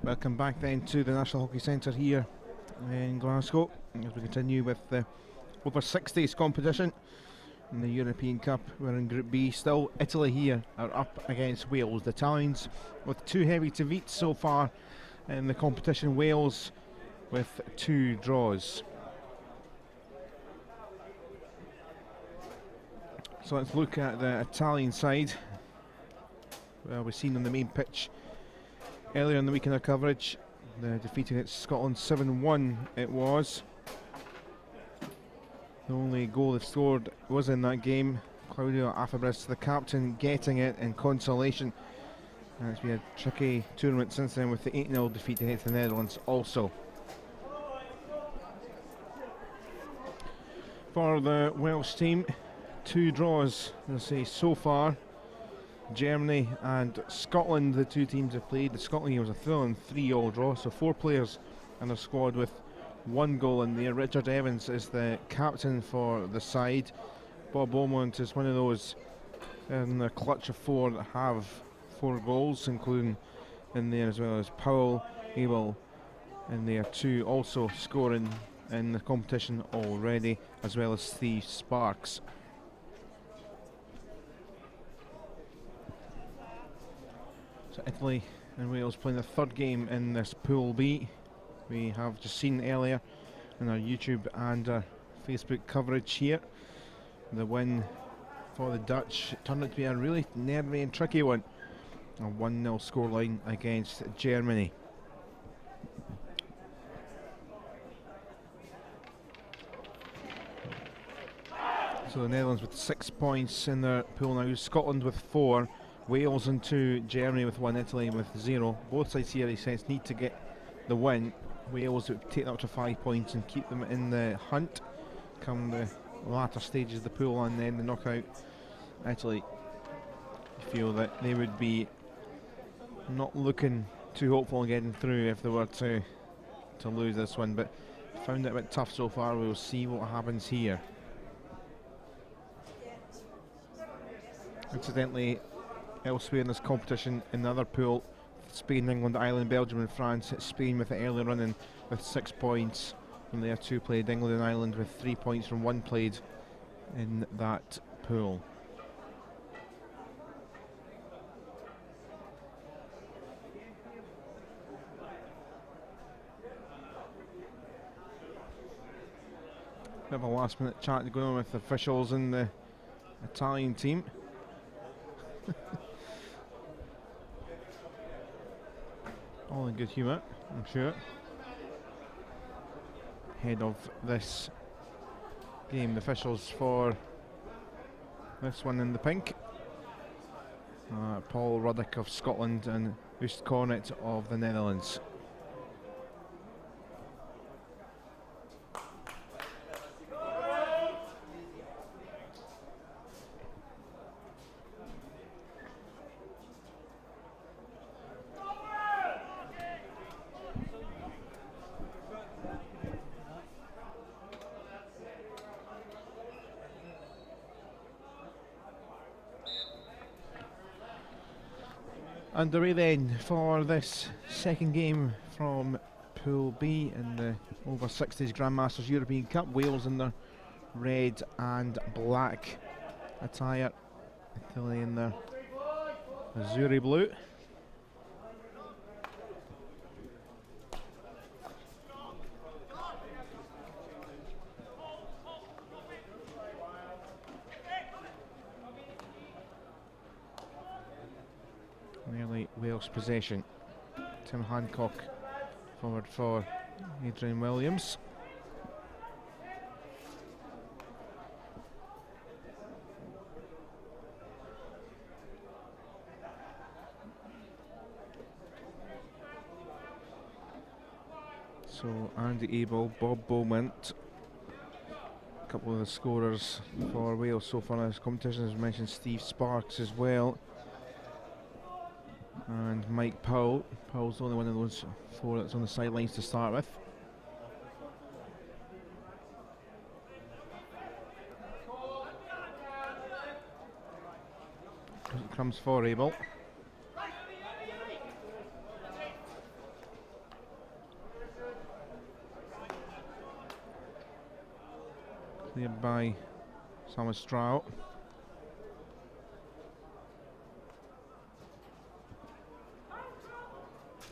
Welcome back then to the National Hockey Centre here in Glasgow as we continue with the over 60s competition in the European Cup. We're in Group B still. Italy here are up against Wales. The Italians with 2 heavy to beat so far in the competition. Wales with 2 draws. So let's look at the Italian side. Well, we've seen on the main pitch earlier in the week in our coverage, the defeating at Scotland 7-1 it was. The only goal they've scored was in that game. Claudio Afabris, the captain, getting it in consolation. And it's been a tricky tournament since then with the 8-0 defeat against the Netherlands also. For the Welsh team, 2 draws, let's say, so far. Germany and Scotland, the 2 teams have played. The Scotland game was a thrilling 3-3 draw, so 4 players in their squad with 1 goal in there. Richard Evans is the captain for the side. Bob Beaumont is one of those in the clutch of 4 that have 4 goals, including in there as well as Powell, Abel in there too, also scoring in the competition already, as well as Steve Sparks. So Italy and Wales playing the 3rd game in this Pool B. We have just seen earlier in our YouTube and our Facebook coverage here the win for the Dutch. It turned out to be a really nervy and tricky one. A 1-0 scoreline against Germany. So the Netherlands with 6 points in their pool now. Scotland with 4. Wales and 2, Germany with 1, Italy with 0. Both sides here, he says, need to get the win. Wales would take that up to 5 points and keep them in the hunt come the latter stages of the pool and then the knockout. Italy feel that they would be not looking too hopeful on getting through if they were to lose this one, but found it a bit tough so far. We'll see what happens here. Incidentally, elsewhere in this competition, in the other pool, Spain, England, Ireland, Belgium and France. Spain with the early run in with 6 points from their 2 played. England and Ireland with 3 points from 1 played in that pool. Bit of a last minute chat going on with the officials in the Italian team. All in good humour, I'm sure. Ahead of this game, the officials for this one in the pink. Paul Ruddock of Scotland and Oost Cornet of the Netherlands. Underway then for this second game from Pool B in the over 60s Grandmasters European Cup. Wales in their red and black attire, Italy in their azuri blue. Nearly Wales possession. Tim Hancock forward for Adrian Williams. So Andy Abel, Bob Beaumont, a couple of the scorers for Wales so far in this competition. As mentioned, Steve Sparks as well. And Mike Powell. Powell's the only one of those 4 that's on the sidelines to start with. It comes for Abel. Cleared by Thomas Strout.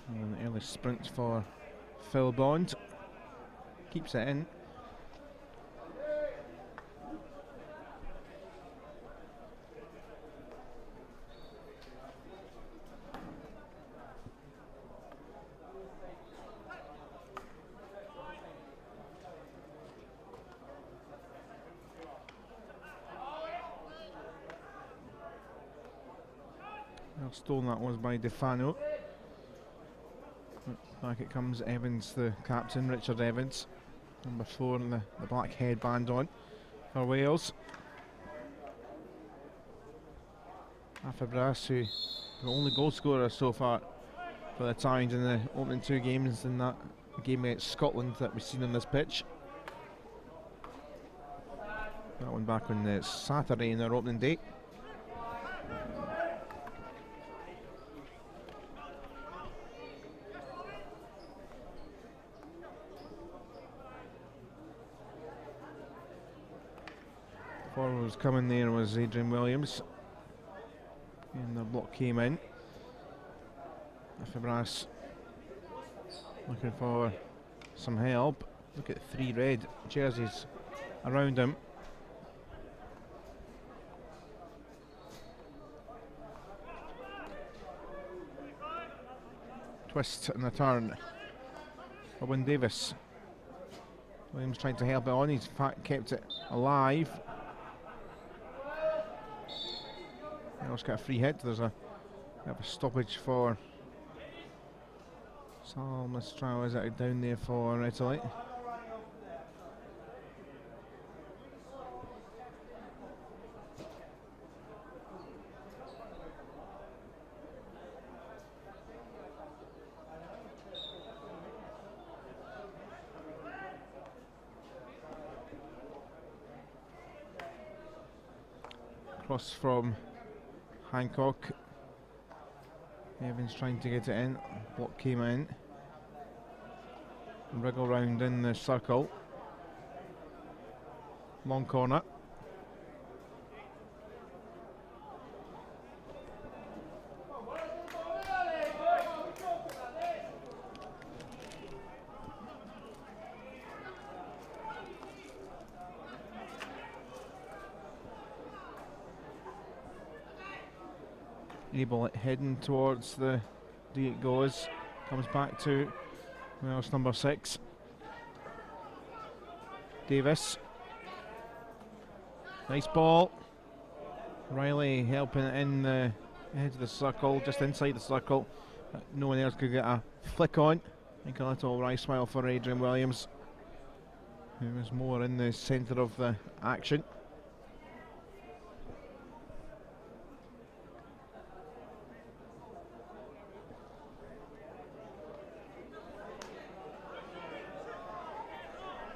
And an early sprint for Phil Bond. Keeps it in. Well, stolen that was by Defano. Back it comes Evans, the captain, Richard Evans. Number 4 and the black headband on for Wales. Afabras, who the only goal scorer so far for the Italians in the opening 2 games in that game against Scotland that we've seen on this pitch. That one back on Saturday in their opening day. Forward was coming there was Adrian Williams. And the block came in. Fabras looking for some help. Look at 3 red jerseys around him. Twist and a turn. Owen Davis. Williams trying to help it on. He's in fact kept it alive. He also got a free hit. There's a bit of a stoppage for Salmastrao. Is it down there for Italy? Cross from Hancock. Evans trying to get it in. Block came in. Wriggle round in the circle. Long corner. Able heading towards the D it goes. Comes back to Wales number 6. Davis. Nice ball. Riley helping it in the edge of the circle, just inside the circle. No one else could get a flick on. I think a little wry smile for Adrian Williams, who was more in the centre of the action.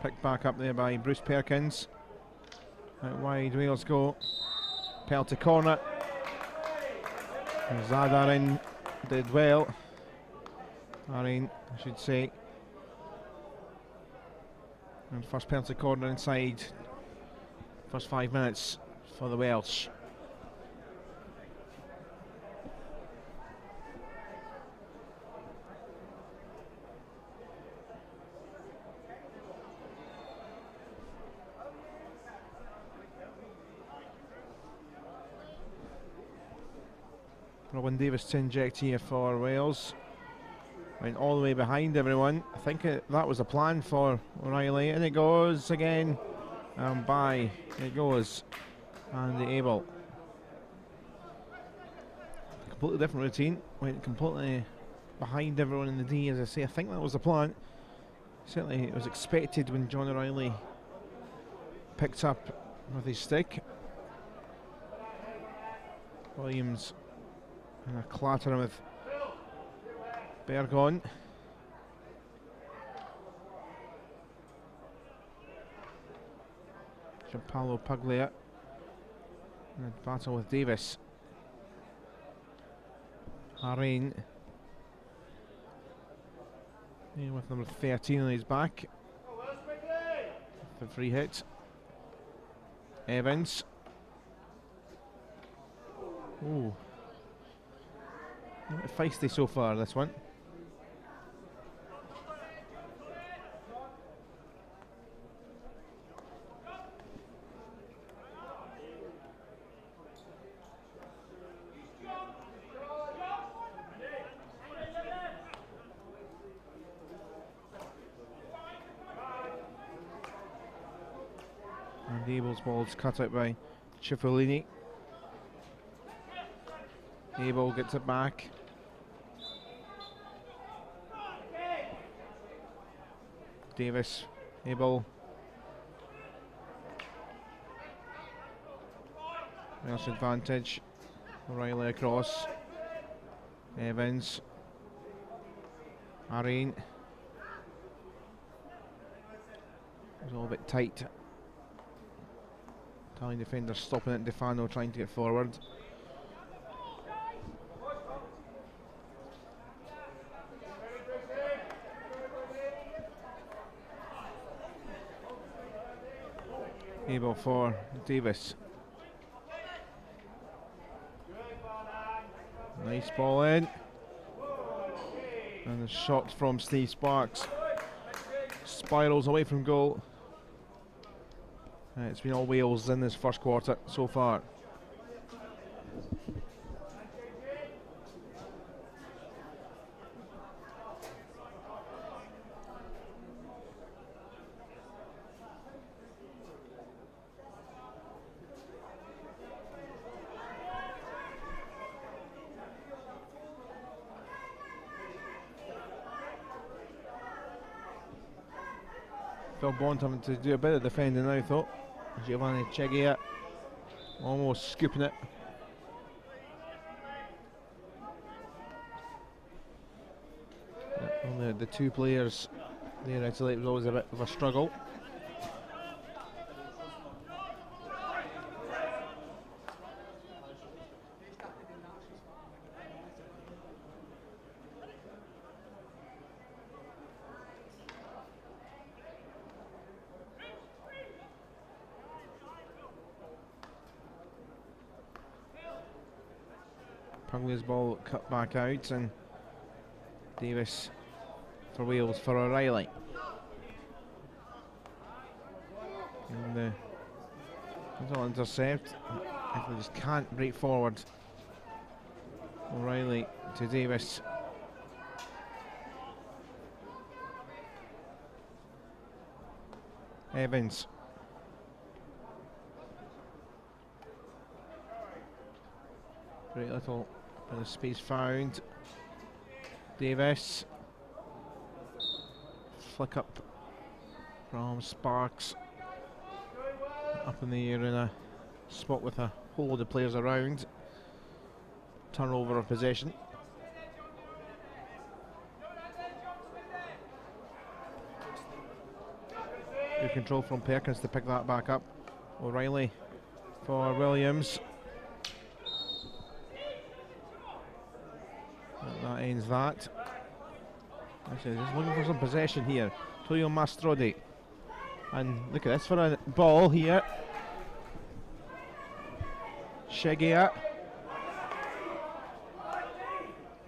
Picked back up there by Bruce Perkins. Out wide, Wales go. Penalty corner. Zadarin did well. Arin, I should say. And first penalty corner inside. First 5 minutes for the Welsh. Robin Davis to inject here for Wales. Went all the way behind everyone. I think that was a plan for O'Reilly. And it goes again. And by it goes. Andy Abel. Completely different routine. Went completely behind everyone in the D, as I say. I think that was the plan. Certainly it was expected when John O'Reilly picked up with his stick. Williams and a clatter with Bergon. Gianpaolo Paglia. And a battle with Davis. Harin. With number 13 on his back. The free hit. Evans. Ooh. A bit feisty so far, this one. And Abel's ball's cut out by Cipollini. Abel gets it back. Davis, Abel. Welsh advantage. O'Reilly across. Evans. Arreen. It's all a bit tight. Italian defender stopping it. Defano trying to get forward. Abel for Davis. Nice ball in. And the shot from Steve Sparks spirals away from goal. It's been all Wales in this first quarter so far. Phil Bond having to do a bit of defending now, I thought. Giovanni Chegia almost scooping it. Only the two players there, Italy, it was always a bit of a struggle. Puglia's ball cut back out, and Davis for Wales for O'Reilly. And little intercept. They just can't break forward. O'Reilly to Davis. Evans. Great little bit of space found. Davis. Flick up from Sparks. Up in the air in a spot with a whole load of players around. Turnover of possession. Good control from Perkins to pick that back up. O'Reilly for Williams. That ends that. Actually, just looking for some possession here. Toyo Mastrodi. And look at this for a ball here. Shegia.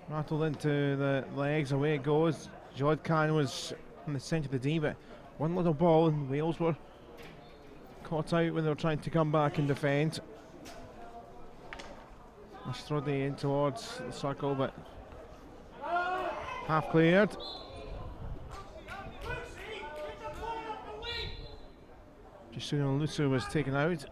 Rattled into the legs, away it goes. Jodkan was in the centre of the D, but one little ball and Wales were caught out when they were trying to come back and defend. Mastrodi in towards the circle, but half cleared. Giuseppe Lusso was taken out.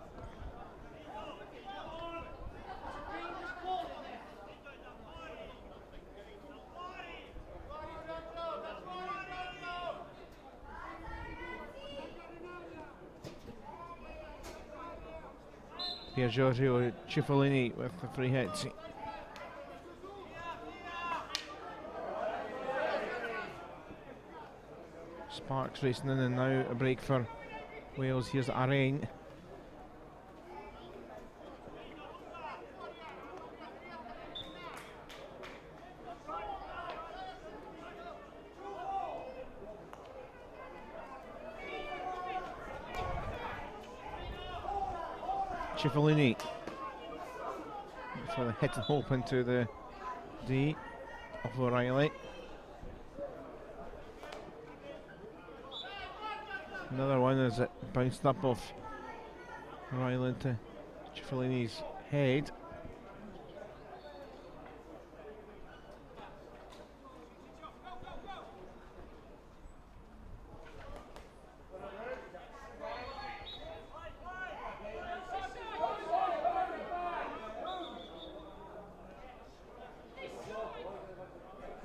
Here Giorgio Cipollini with the free hit. Sparks racing in, and now a break for Wales. Here's Arreen. Cipollini. So the hit and hope into the D of O'Reilly. Another one as it bounced up off O'Reilly into Cipollini's head.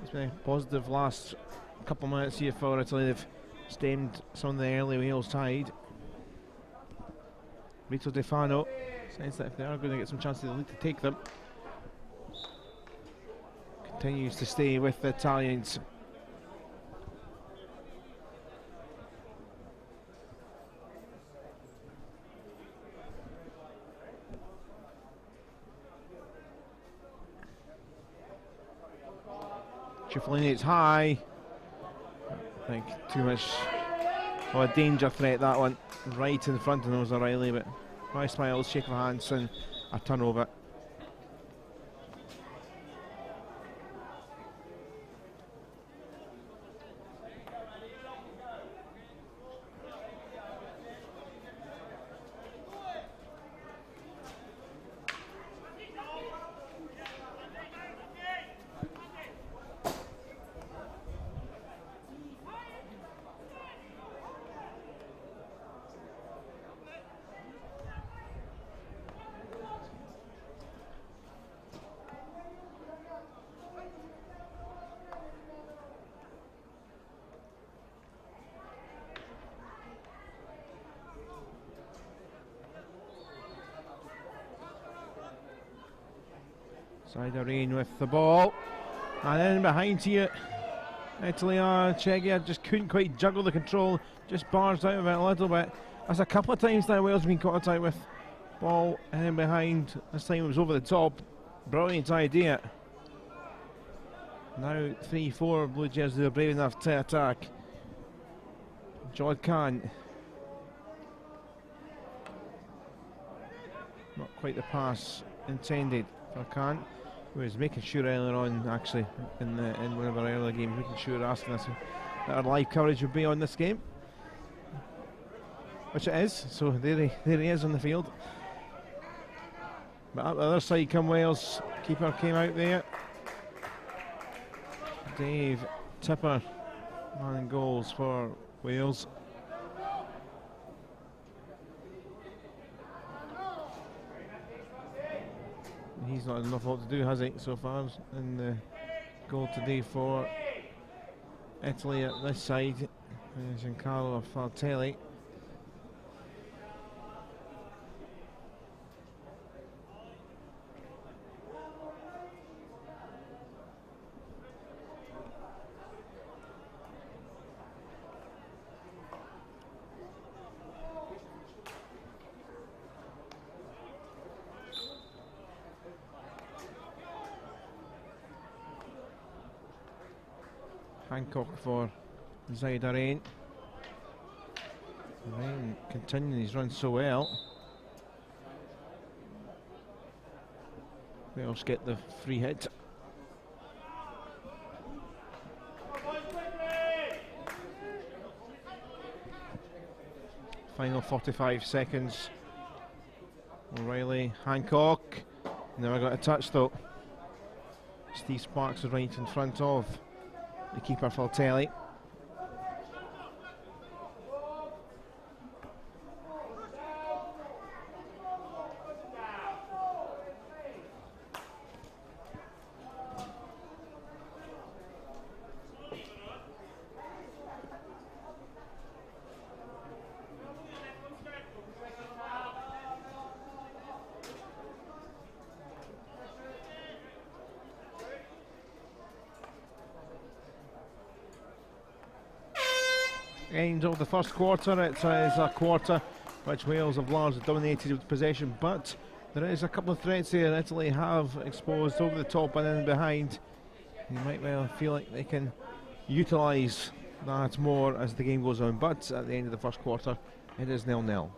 It's been a positive last couple of minutes here for Italy. They've stemmed some of the early Wales tide. Vito De Fano says that if they are going to get some chances, they'll need to take them. Continues to stay with the Italians. Cipollini, it's high. I think too much of a danger threat, that one. Right in front of those O'Reilly, but nice smiles, shake of hands, and a turnover. Siderine with the ball, and then behind here Italy are Czechia just couldn't quite juggle the control, just barged out of it a little bit. That's a couple of times now Wales have been caught out with ball and then behind. This time it was over the top. Brilliant idea. Now 3-4 Blue Jays are brave enough to attack. Jod Khan, not quite the pass intended for Khan, who was making sure earlier on, actually, in one of our earlier games, making sure, asking us that our live coverage would be on this game, which it is. So there he is on the field. But up the other side come Wales. Keeper came out there. Dave Tipper, man in goals for Wales. He's not had enough lot to do, has he, so far? In the goal today for Italy at this side, Giancarlo Fartelli. Hancock for Zaidarain. Rain continuing his run so well. Wales get the free hit. Final 45 seconds. O'Reilly, Hancock. Never got a touch though. Steve Sparks is right in front of the keeper Fartelli. End of the first quarter. It is a quarter which Wales have largely dominated with possession, but there is a couple of threats here Italy have exposed over the top and in behind. You might well feel like they can utilise that more as the game goes on, but at the end of the first quarter it is 0-0.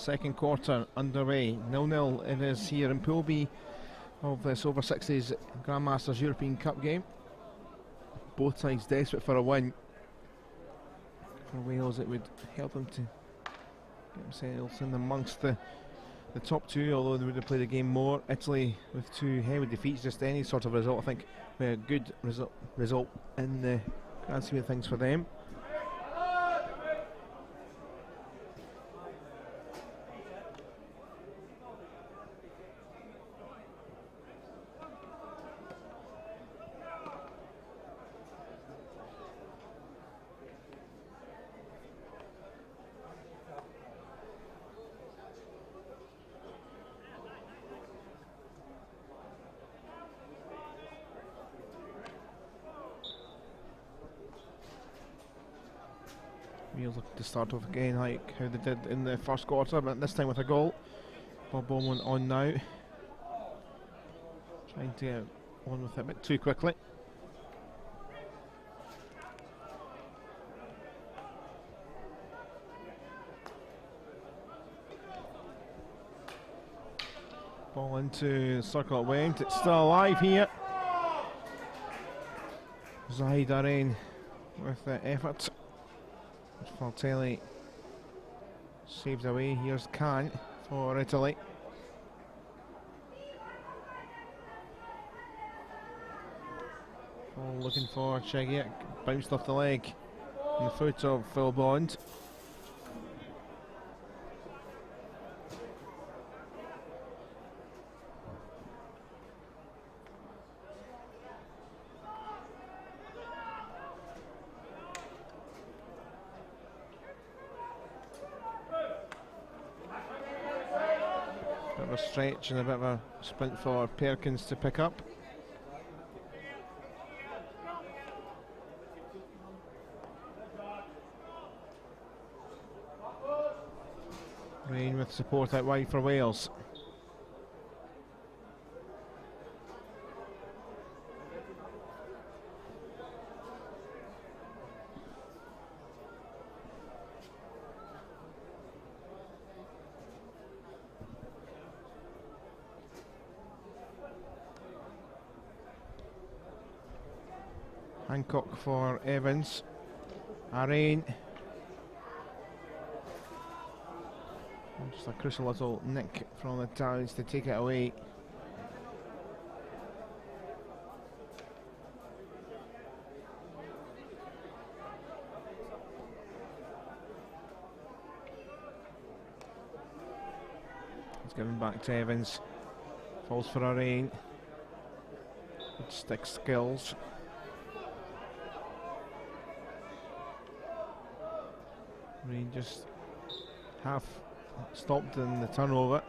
second quarter underway. 0-0 it is here in Pool B of this over 60s Grandmasters European Cup game. Both sides desperate for a win. For Wales, it would help them to get themselves in amongst the top two, although they would have played a game more. Italy with 2 heavy defeats, just any sort of result, I think, a good result in the grand scheme of things for them. Wales look to start off again like how they did in the first quarter, but this time with a goal. Bob Bowman on now, trying to get on with it a bit too quickly. Ball into the circle it went. It's still alive here. Zahid Arain with the effort. Faltelli saves away. Here's Khan for Italy. Ball looking for Chegiak, bounced off the leg in the foot of Phil Bond. Bit of a stretch and a bit of a sprint for Perkins to pick up. Rain with support out wide for Wales. Hancock for Evans. Arain. Just a crucial little nick from the Italians to take it away. It's given back to Evans. Falls for Arain. Good stick skills. Arain just half stopped in the turnover.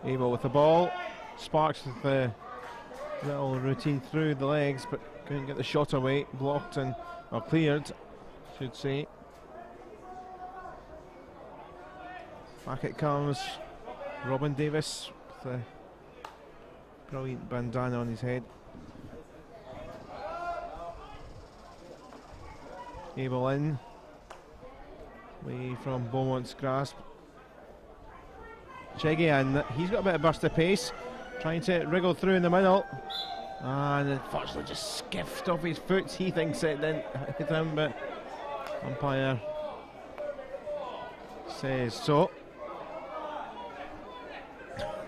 Abel with the ball. Sparks with the little routine through the legs, but couldn't get the shot away. Blocked and, or cleared, should say. Back it comes. Robin Davis with a brilliant bandana on his head. Abel in. Away from Beaumont's grasp. Cheggy in. He's got a bit of burst of pace. Trying to wriggle through in the middle. And unfortunately just skiffed off his foot. He thinks it didn't hit him, but umpire says so.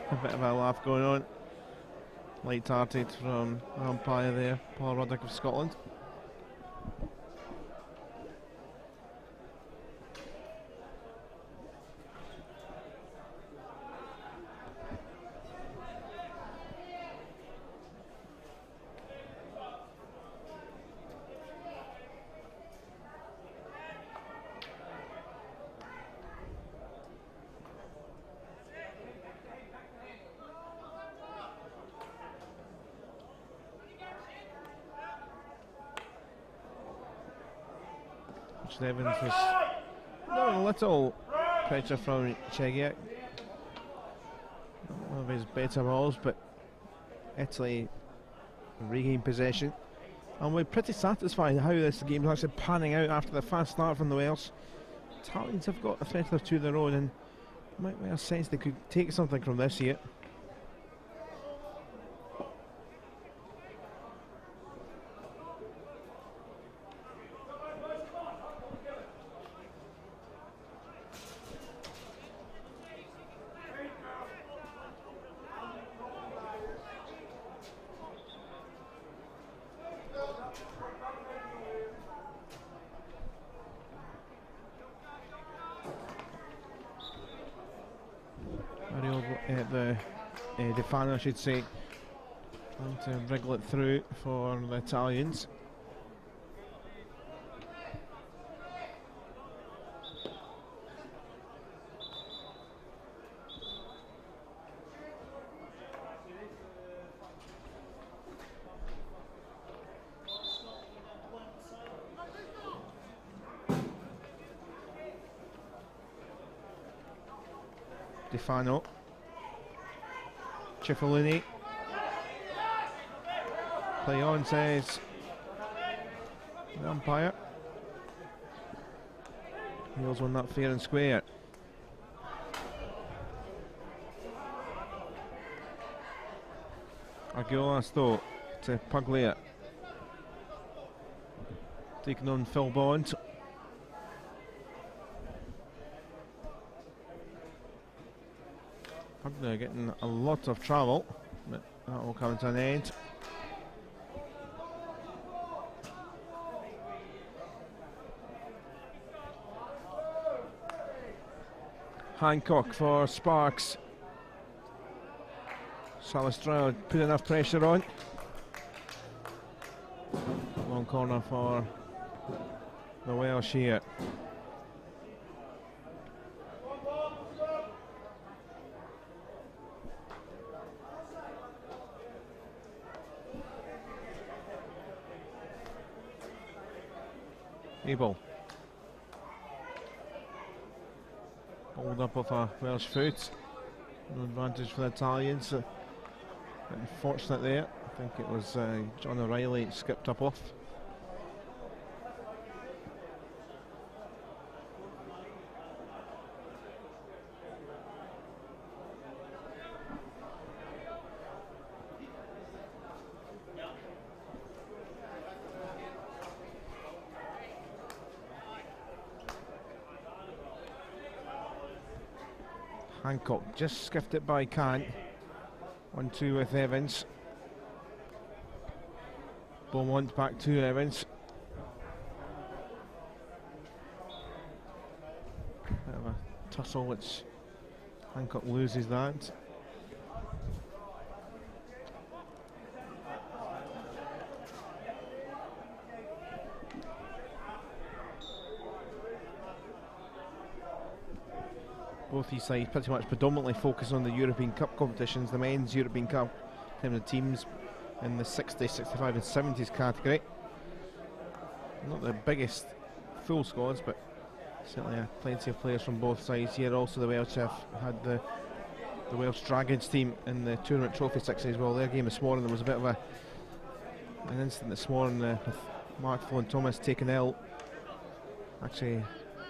A bit of a laugh going on. Light-hearted from the umpire there, Paul Roddick of Scotland. Richard Evans was a little pressure from Chegiak. One of his better balls, but Italy regained possession. And we're pretty satisfied how this game is actually panning out after the fast start from the Welsh. Italians have got a threat or two of their own, and might be a sense they could take something from this here. Defano, I should say, trying to wriggle it through for the Italians. Defano. Cipollini. Play on, says the umpire. Heels one that fair and square. Argulas though to Puglia. Taking on Phil Bond. Puglia getting a lot of travel, but that will come to an end. Hancock for Sparks. Salistrao put enough pressure on. Long corner for the Welsh here. Abel. Balled up off a Welsh foot. No advantage for the Italians. Unfortunate there. I think it was John O'Reilly skipped up off. Hancock just skiffed it by Kant. 1-2 with Evans. Beaumont back to Evans. Bit of a tussle which Hancock loses that. Both these sides pretty much predominantly focus on the European Cup competitions, the men's European Cup, in the teams in the 60, 65 and 70s category. Not the biggest full squads, but certainly plenty of players from both sides here. Also the Welsh have had the Welsh Dragons team in the tournament trophy 60s. Well, their game this morning, there was a bit of an incident this morning with Mark Flown Thomas taken ill. Actually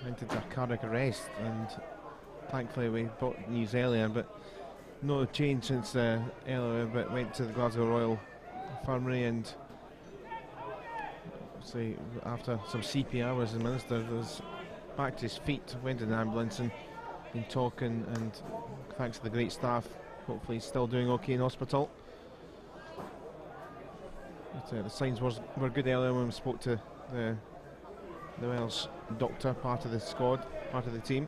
went into a cardiac arrest, and thankfully we bought news earlier, but no change since earlier, but went to the Glasgow Royal Infirmary, and obviously after some CPR was administered, was back to his feet, went in an ambulance and been talking, and thanks to the great staff, hopefully he's still doing okay in hospital. But, the signs were good earlier when we spoke to the Welsh doctor, part of the squad, part of the team.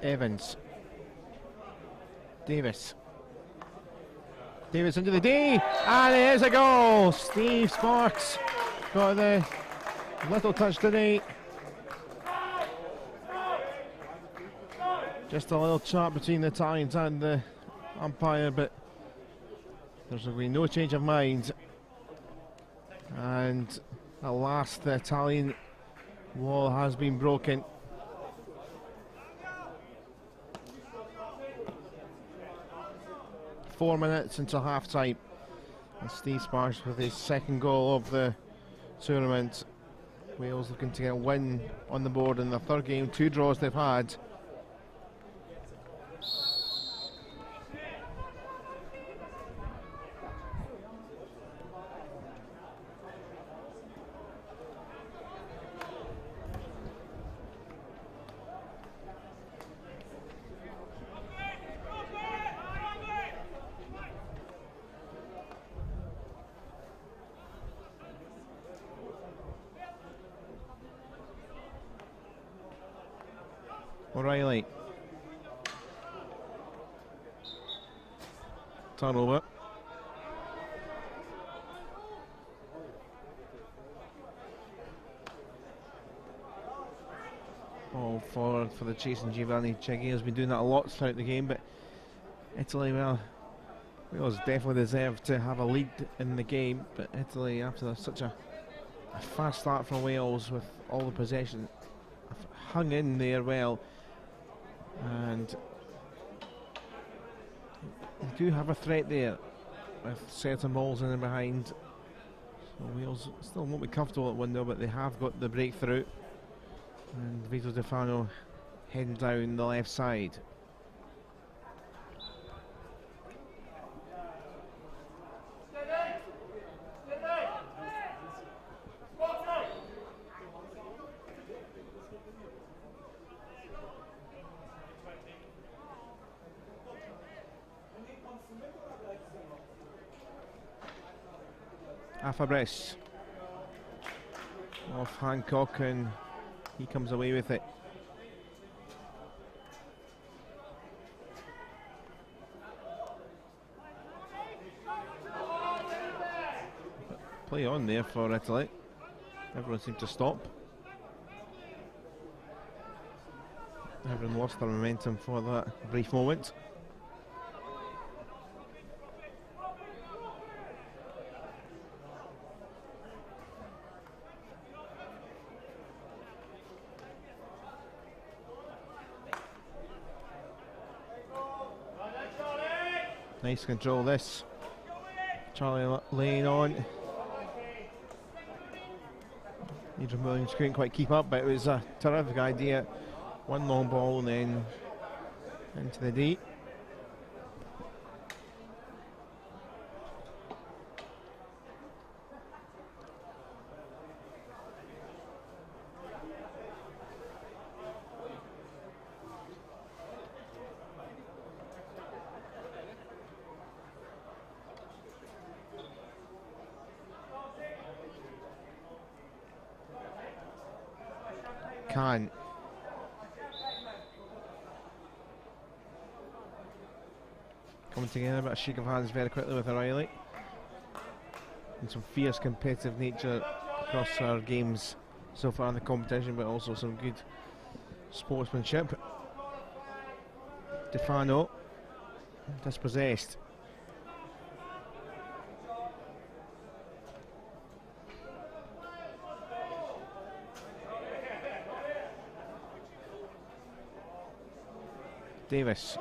Evans. Davis. Davis into the D, and there's a goal. Steve Sparks got the little touch today. Just a little chat between the Italians and the umpire, but there's going to be no change of mind. And at last, the Italian wall has been broken. Four minutes until half time. And Steve Sparks with his second goal of the tournament. Wales looking to get a win on the board in the third game, 2 draws they've had. O'Reilly. Turnover. Ball forward for the chasing Giovanni Chighi. Has been doing that a lot throughout the game, but Italy, well, Wales definitely deserve to have a lead in the game, but Italy, after such a fast start for Wales with all the possession, hung in there well. And they do have a threat there with certain balls in and behind. So Wales still won't be comfortable at window, but they have got the breakthrough. And Vito Di Stefano heading down the left side. Fabres off Hancock, and he comes away with it. Play on there for Italy. Everyone seemed to stop. Everyone lost their momentum for that brief moment. Nice control this. Charlie laying on. Adrian Williams couldn't quite keep up, but it was a terrific idea. One long ball and then into the D. Khan. Coming together, but a shake of hands very quickly with O'Reilly. And some fierce competitive nature across our games so far in the competition, but also some good sportsmanship. Stefano dispossessed. Davis.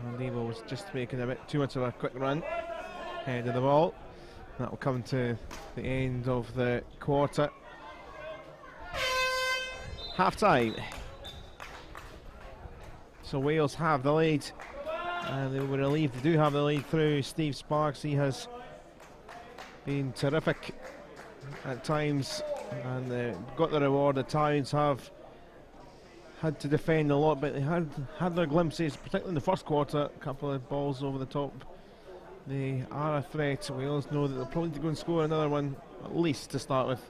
And Levo was just making a bit too much of a quick run ahead of the ball. That will come to the end of the quarter. Half time. So Wales have the lead, and they were relieved they do have the lead through Steve Sparks. He has been terrific at times and got the reward. The Italians have had to defend a lot, but they had their glimpses, particularly in the first quarter. A couple of balls over the top. They are a threat. Wales know that they'll probably go and score another one at least to start with,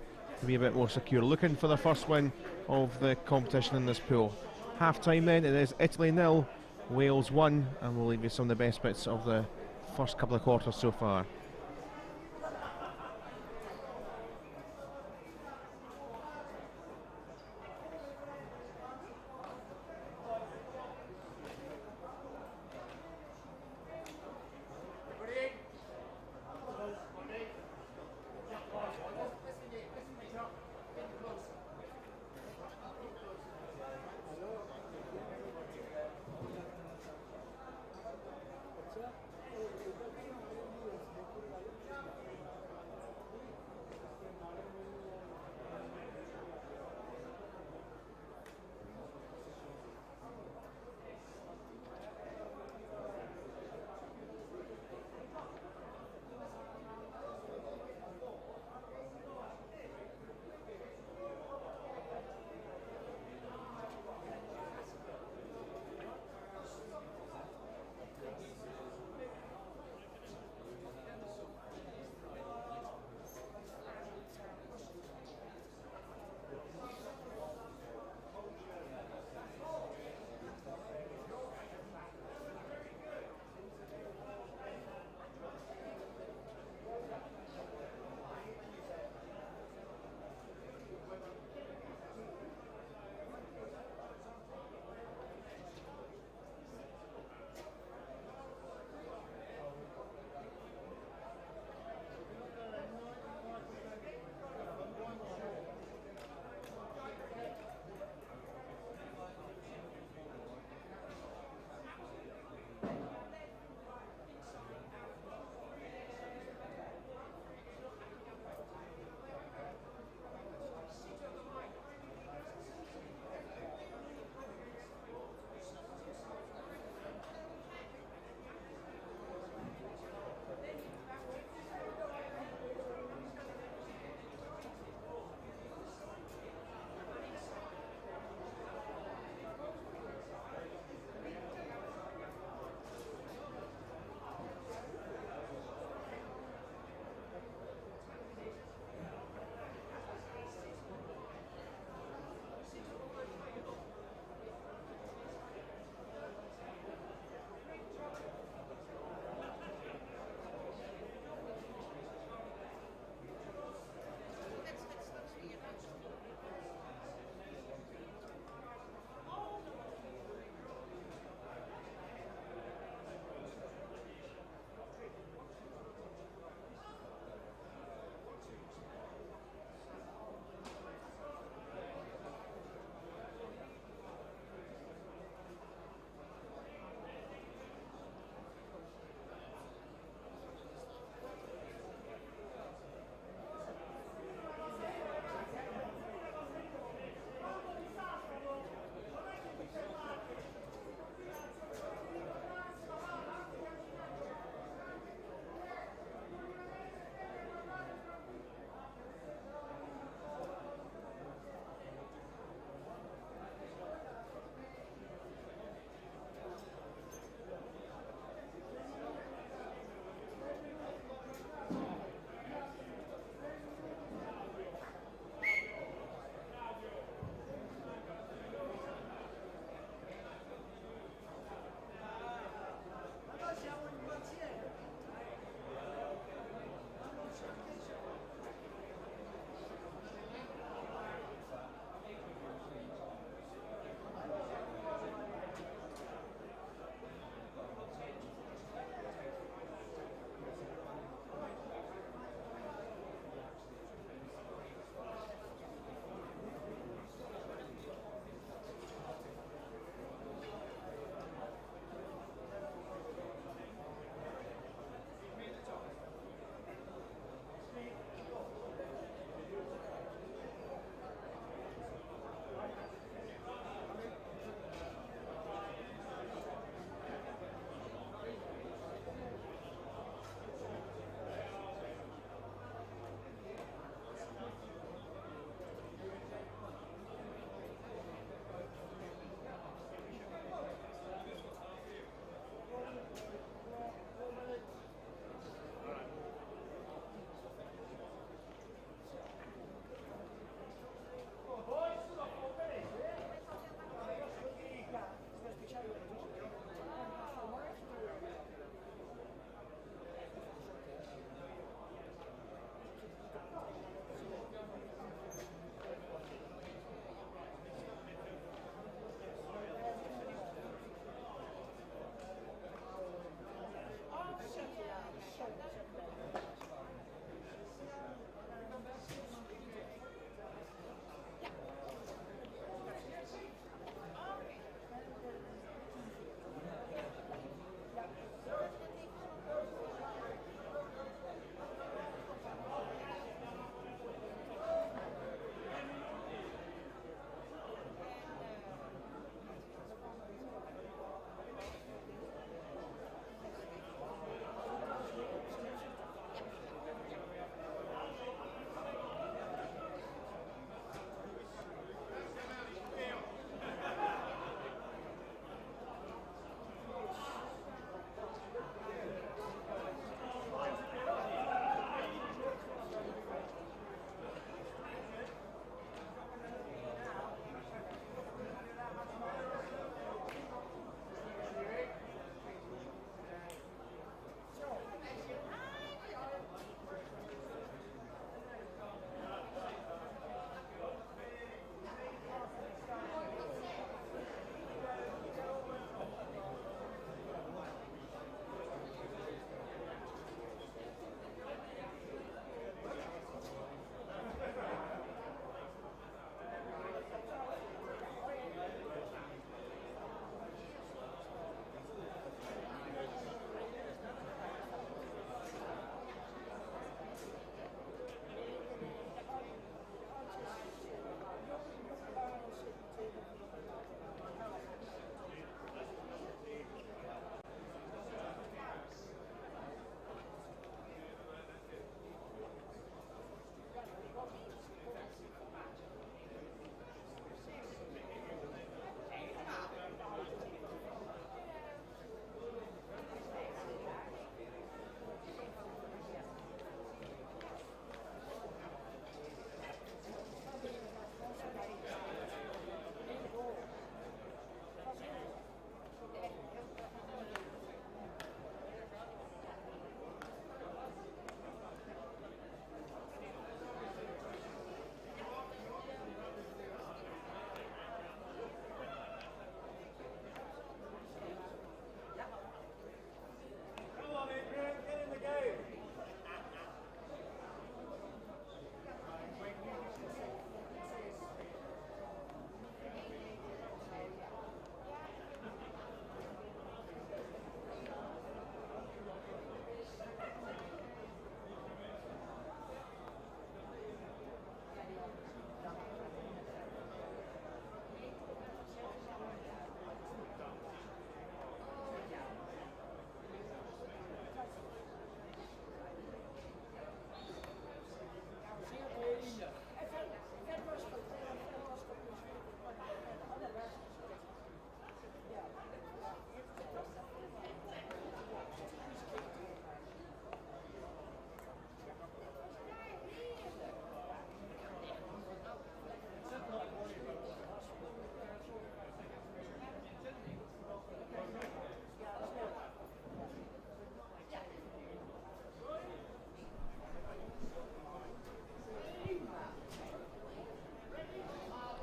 to be a bit more secure. Looking for the first win of the competition in this pool. Half time then, it is Italy 0, Wales 1, and we'll leave you some of the best bits of the first couple of quarters so far.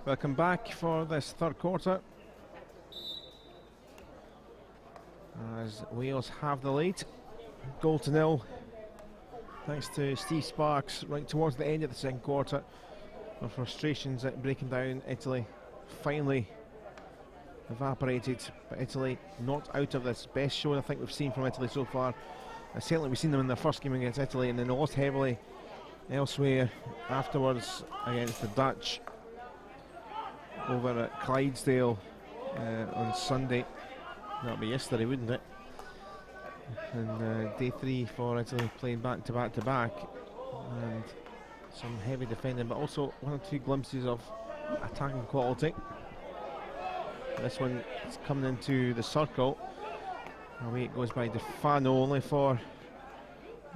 Welcome back for this third quarter, as Wales have the lead, 0-0, thanks to Steve Sparks right towards the end of the second quarter. The frustrations at breaking down Italy finally evaporated, but Italy not out of this. Best show I think we've seen from Italy so far. Certainly we've seen them in their first game against Italy, and then they lost heavily elsewhere afterwards against the Dutch over at Clydesdale on Sunday. That'll be yesterday, wouldn't it? And day 3 for Italy, playing back to back to back, and some heavy defending, but also one or two glimpses of attacking quality. This one is coming into the circle. Away it goes by Defano, only for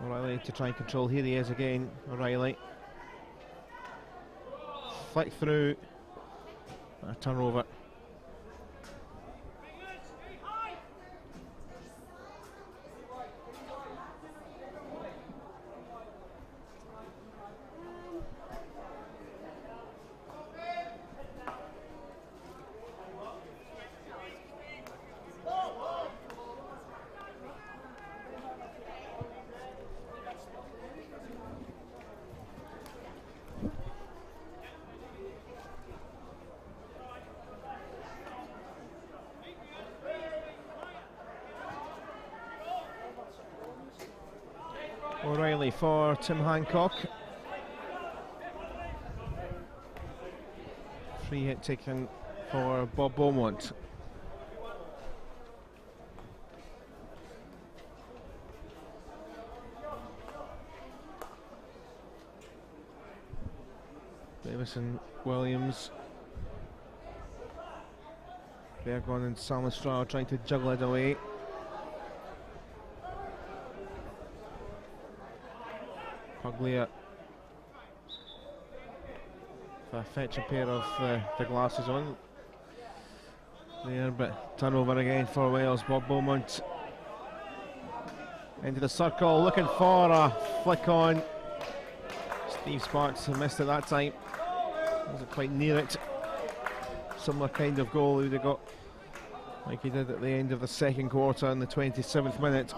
O'Reilly to try and control. Here he is again, O'Reilly. Flick through, a turnover. O'Reilly for Tim Hancock. Free hit taken for Bob Beaumont. Davis and Williams. Bergon and Salmastrao trying to juggle it away. Puglia fetch a pair of the glasses on there, but turnover again for Wales. Bob Beaumont into the circle, looking for a flick on. Steve Sparks missed it that time, wasn't quite near it. Similar kind of goal he would have got like he did at the end of the second quarter in the 27th minute.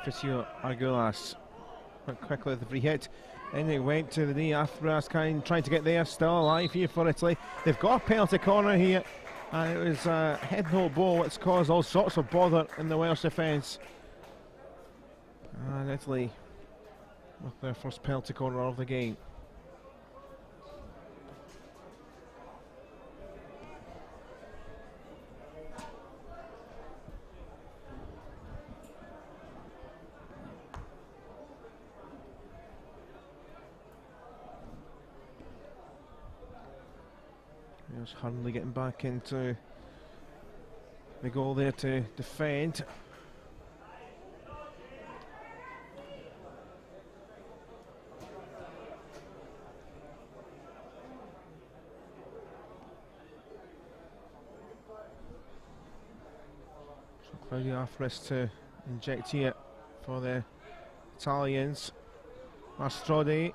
Fisio Argulas went quickly with the free hit, and he went to the knee after Raskine, trying to get there. Still alive here for Italy. They've got a penalty corner here, and it was a head no ball. It's caused all sorts of bother in the Welsh defence, and Italy with their first penalty corner of the game. There's Hurley getting back into the goal there to defend. So Claudio Afris to inject here for the Italians. Mastrodi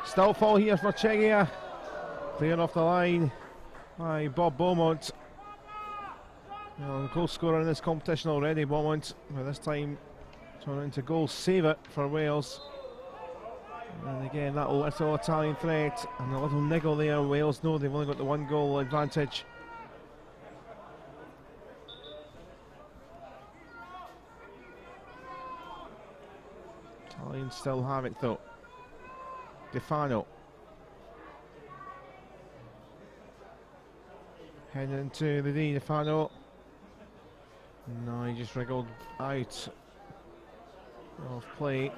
Still fall here for Czechia. Cleared off the line by Bob Beaumont. Well, goal scorer in this competition already, Beaumont. But this time turning to goal save it for Wales. And again, that little Italian threat and a little niggle there. Wales know they've only got the 1 goal advantage. Italians still have it though. Defano. Heading into the D, Defano. No, he just wriggled out of play.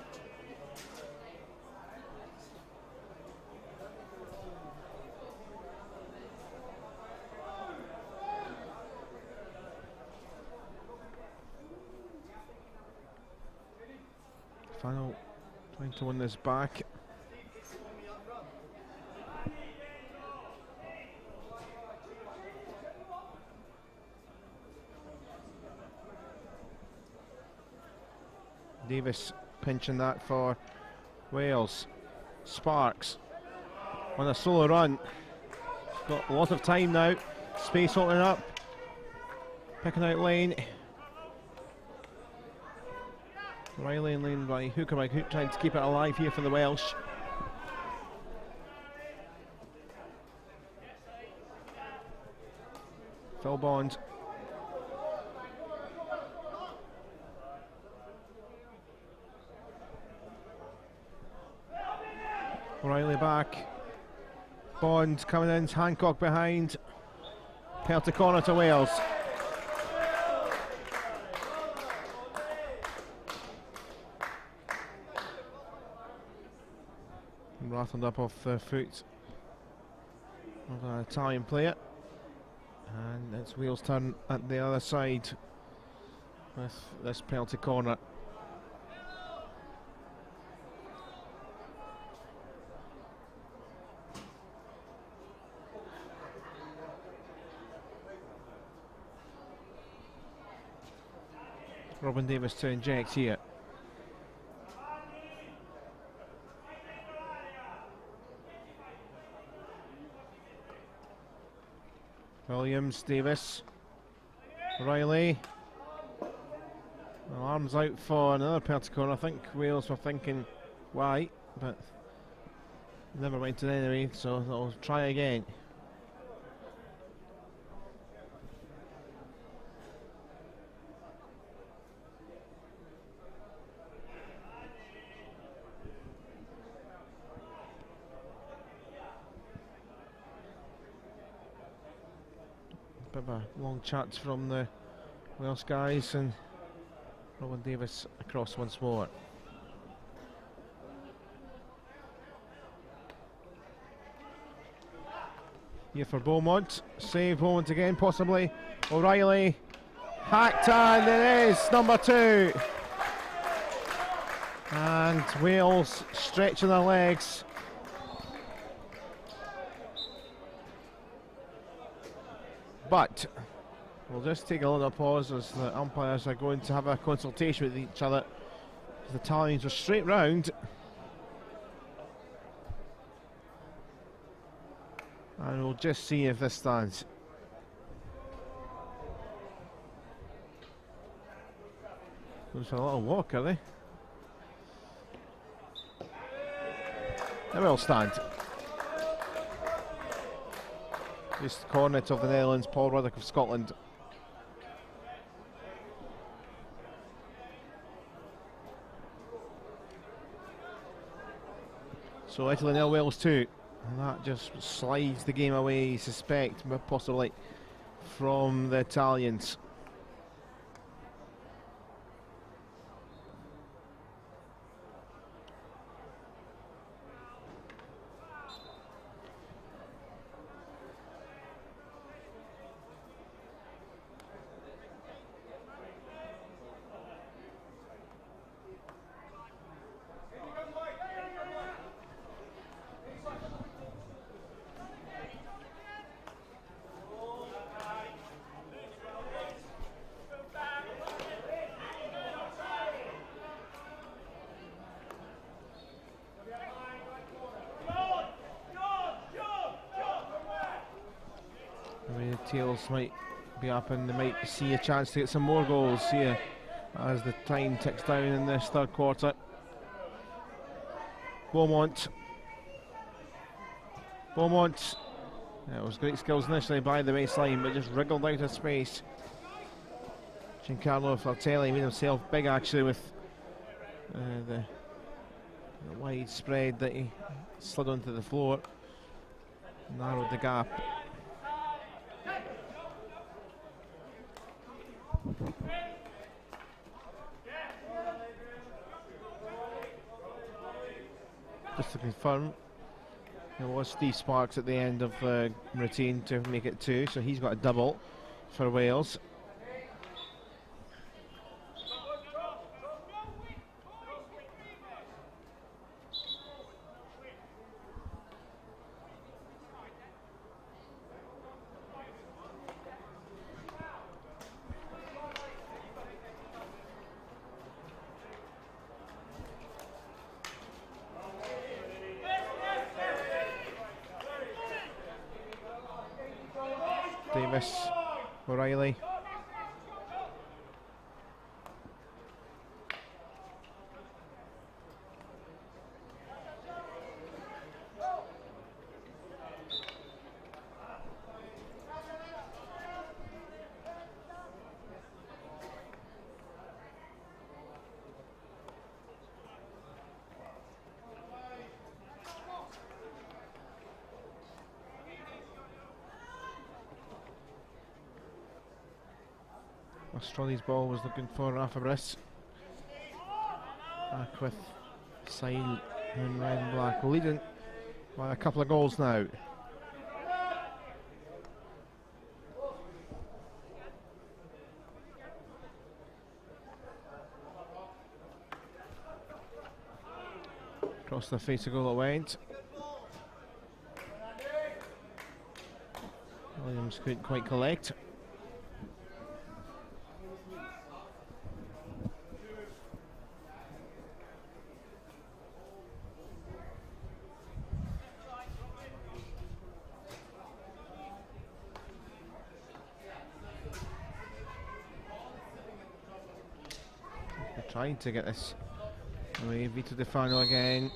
Defano trying to win this back. Davis pinching that for Wales. Sparks on a solo run. Got a lot of time now. Space opening up. Picking out lane. Riley and lane by Hooker by Hook trying to keep it alive here for the Welsh. Phil Bond. Riley back. Bond coming in, Hancock behind. Penalty corner to Wales. Rattled up off the foot of an Italian player. And it's Wales' turn at the other side with this penalty corner. Robin Davis to inject here. Williams, Davis, Riley. Well, arms out for another penalty corner. I think Wales were thinking why, but never went in anyway, so they'll try again. Bit of a long chat from the Welsh guys, and Robin Davis across once more. Here for Beaumont, save Beaumont again possibly. O'Reilly, hacked, and it is number 2. And Wales stretching their legs. But we'll just take a little pause as the umpires are going to have a consultation with each other. The Italians are straight round. And we'll just see if this stands. There's a little walk, are they? They will stand. Just Cornet of the Netherlands, Paul Ruddock of Scotland. So Italy 0, Wales 2. And that just slides the game away, you suspect, possibly from the Italians. The tails might be up and they might see a chance to get some more goals here as the time ticks down in this third quarter. Beaumont. It was great skills initially by the baseline, but just wriggled out of space. Giancarlo Fratelli made himself big actually with the wide spread that he slid onto the floor. Narrowed the gap. Just to confirm, it was Steve Sparks at the end of the routine to make it 2, so he's got a double for Wales. Davis, O'Reilly. Australia's ball was looking for Rafa Briss. Back with sign in red and black. We're leading by a couple of goals now. Across the face of goal it went. Williams couldn't quite collect. Trying to get this away. Vito De Fano again.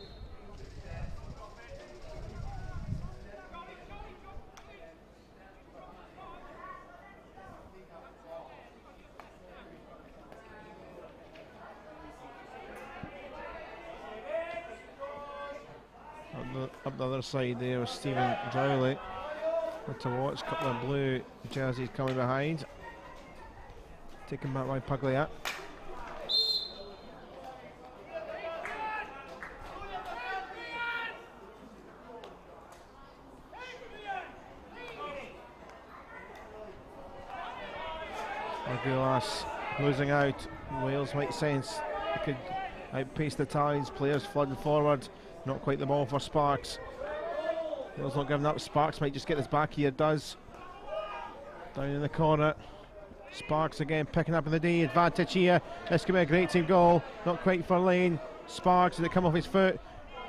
Up the other side there was Stephen Drowley. What to watch, a couple of blue jerseys coming behind. Taken back by Puglia. Aguilas losing out. Wales might sense they could outpace the Italians. Players flooding forward. Not quite the ball for Sparks. Wales not giving up. Sparks might just get this back here. Does. Down in the corner. Sparks again picking up in the D. Advantage here. This could be a great team goal. Not quite for Lane. Sparks, did it come off his foot?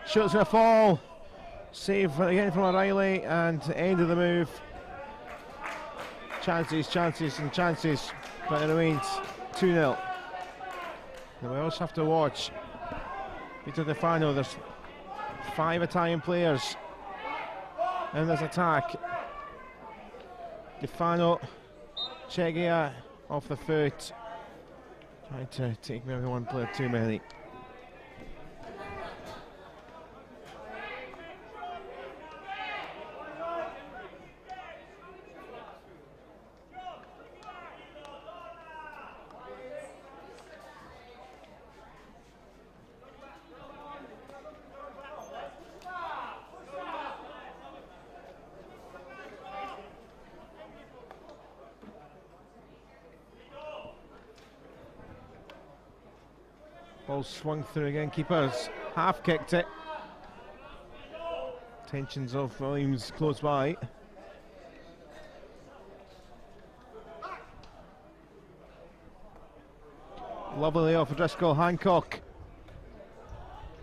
Shot's going to fall. Save again from O'Reilly. And end of the move. Chances, but it remains 2-0. The Welsh have to watch Vito De Fano. There's 5 Italian players in this attack. De Fano, Chegia off the foot, trying to take maybe one player too many. Ball swung through again, keepers half kicked it. Tensions of Williams close by. Lovely off Driscoll, Hancock.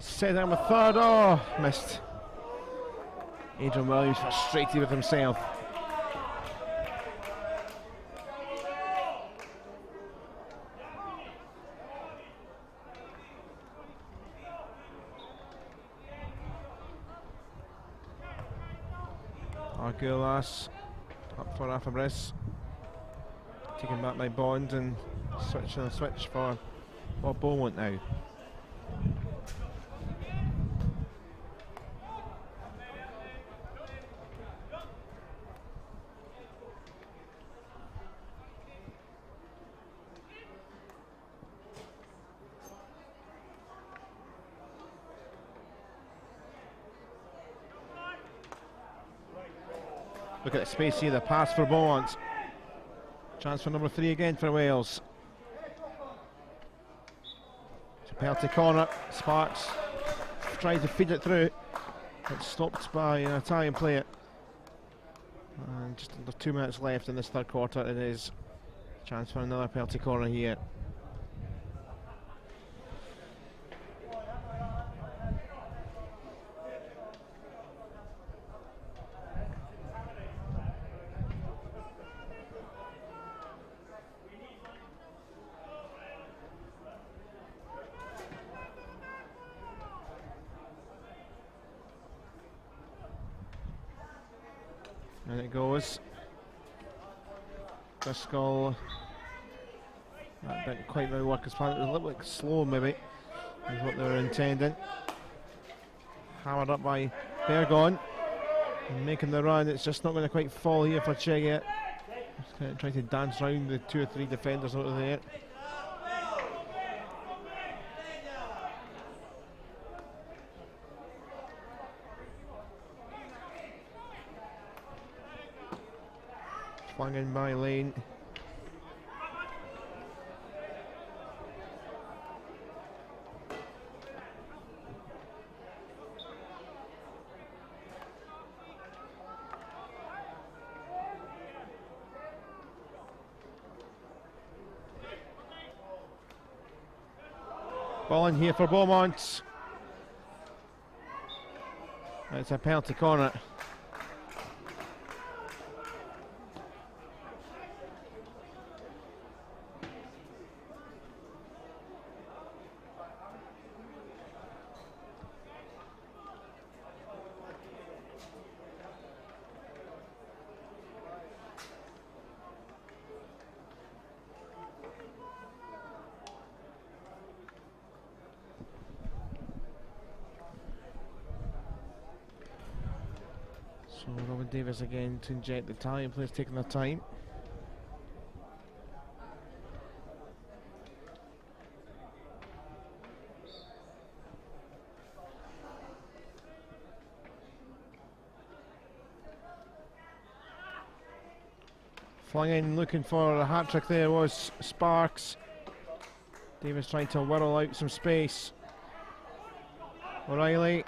Set down with third, oh, missed. Adrian Williams frustrated with himself. Argulas up for Afabris. Taken back by Bond and switch for Bob Beaumont now. Look at the space here, the pass for Beaumont. Chance for number 3 again for Wales. Penalty corner, Sparks tries to feed it through. It's stopped by an Italian player. And just under 2 minutes left in this third quarter. It is chance for another penalty corner here. And it goes. Driscoll. That didn't quite really work as planned. It was a little bit slow, maybe, is what they were intending. Hammered up by Bergon. And making the run. It's just not going to quite fall here for Cheggett. Just kind of trying to dance around the 2 or 3 defenders out of there. Flung in by Lane. Ball in here for Beaumont. It's a penalty corner. So Robin Davis again to inject the Italian players taking their time. Flung in looking for a hat-trick there was Sparks. Davis trying to whirl out some space. O'Reilly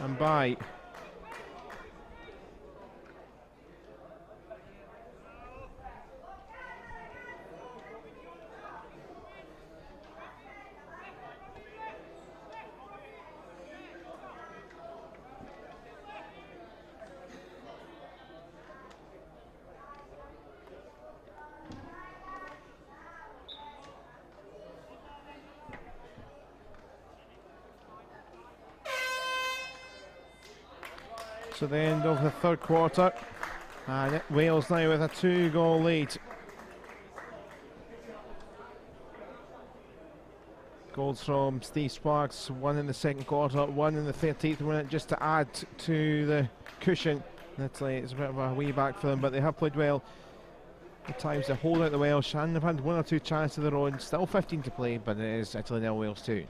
and by. So the end of the third quarter, and Wales now with a 2-goal lead. Goals from Steve Sparks, 1 in the second quarter, 1 in the 13th minute, just to add to the cushion. Italy, it's a bit of a way back for them, but they have played well. At times they hold out the Welsh, and they've had 1 or 2 chances of their own. Still 15 to play, but it is Italy 0, Wales 2.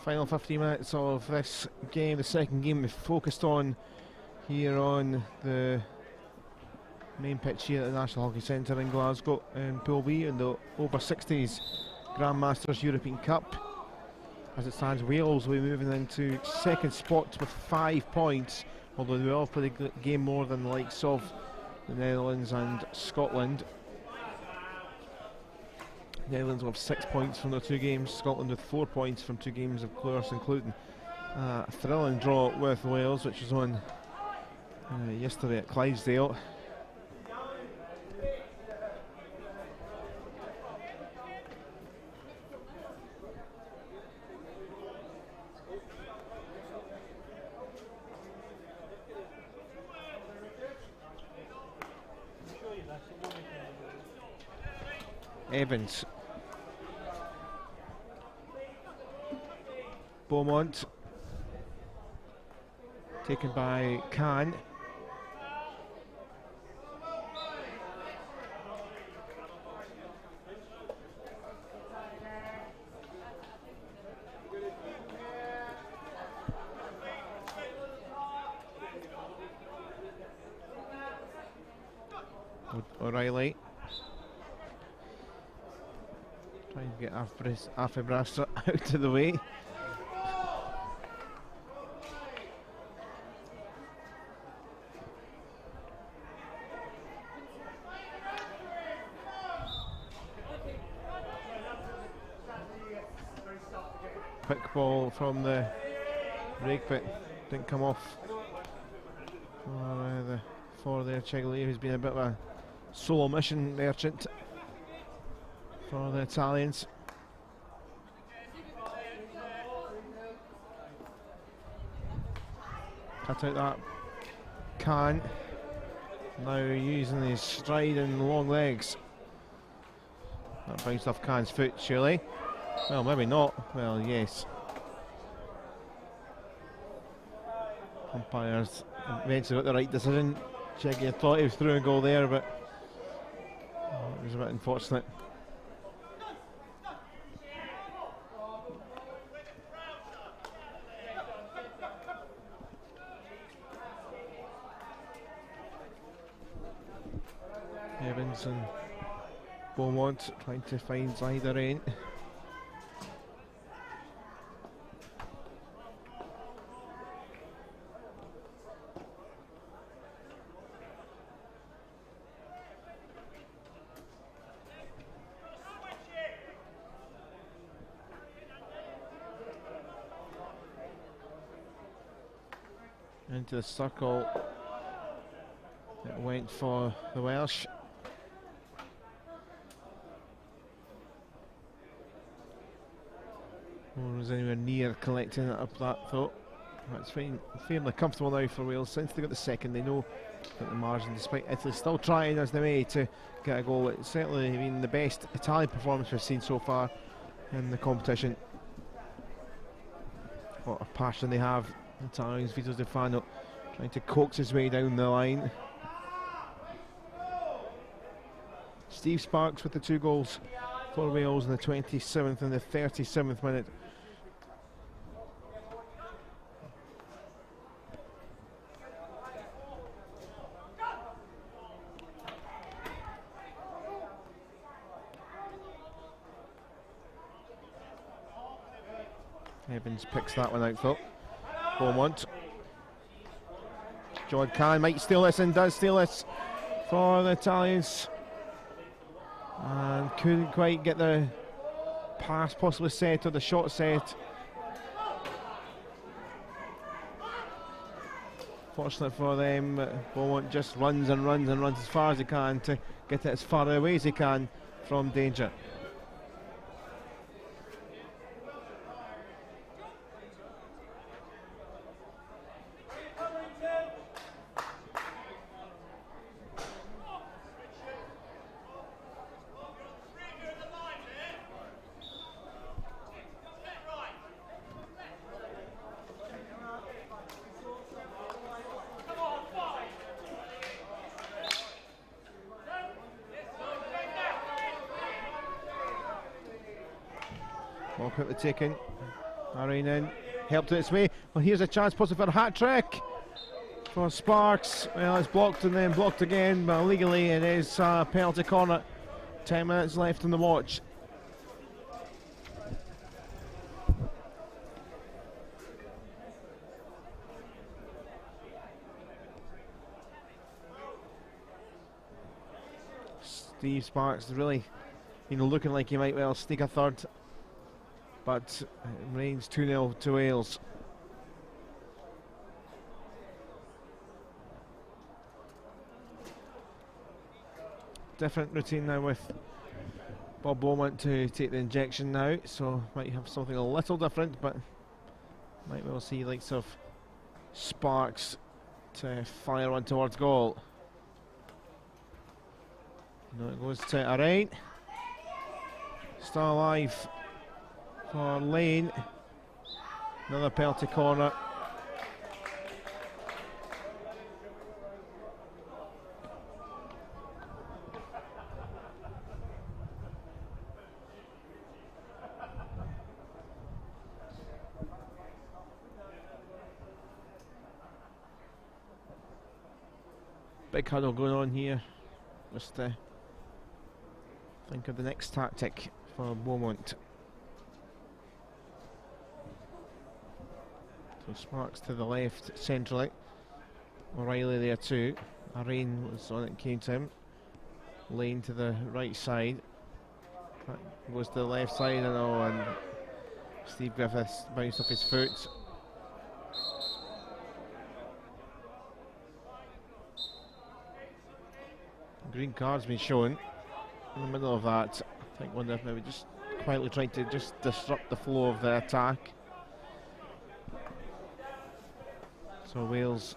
Final 15 minutes of this game, the second game we focused on here on the main pitch here at the National Hockey Centre in Glasgow in Pool B in the over 60s Grandmasters European Cup. As it stands, Wales will be moving into second spot with 5 points, although they will play the game more than the likes of the Netherlands and Scotland. Netherlands will have 6 points from their 2 games, Scotland with 4 points from 2 games, of course, including a thrilling draw with Wales, which was on yesterday at Clydesdale. Evans, Beaumont, taken by Khan. O'Reilly trying to get Afibrasa out of the way. Quick ball from the break, but didn't come off for the Chigli, who's been a bit of a solo mission merchant for the Italians. Cut out that Khan, now using his stride and long legs. That bounced off Khan's foot, surely. Well, maybe not. Well, yes. Umpires eventually got the right decision. Chiggy thought he was through and goal there, but it was a bit unfortunate. Evans and Beaumont trying to find either end. Into the circle, it went for the Welsh. No one was anywhere near collecting it up that thought. That's fairly comfortable now for Wales. Since they got the second, they know that the margin, despite Italy still trying as they may to get a goal, it's certainly been the best Italian performance we've seen so far in the competition. What a passion they have. Italians, Vito Stefano trying to coax his way down the line. Steve Sparks with the 2 goals for Wales in the 27th and the 37th minute. Evans picks that one out, though. Beaumont. John Khan might steal this and does steal this for the Italians. And couldn't quite get the pass possibly set or the shot set. Fortunate for them, Beaumont just runs and runs and runs as far as he can to get it as far away as he can from danger. Ball quickly taken, Arrain in, helped it its way. Well, here's a chance possibly for a hat-trick for Sparks. Well, it's blocked and then blocked again, but legally it is penalty corner. 10 minutes left on the watch. Steve Sparks really, looking like he might well sneak a third, but it remains 2-0 to Wales. Different routine now with Bob Beaumont to take the injection now, so might have something a little different, but might well see likes of Sparks to fire one towards goal. No, it goes to Arrain. Still alive for Lane. Another penalty corner. Big huddle going on here. Just think of the next tactic for Beaumont. So Sparks to the left centrally. O'Reilly there too. Arrain was on it, came to him. Lane to the right side. That goes to the left side, and Steve Griffiths bounced off his foot. Green card's been shown. In the middle of that, I think wonder if maybe just quietly trying to just disrupt the flow of the attack. So Wales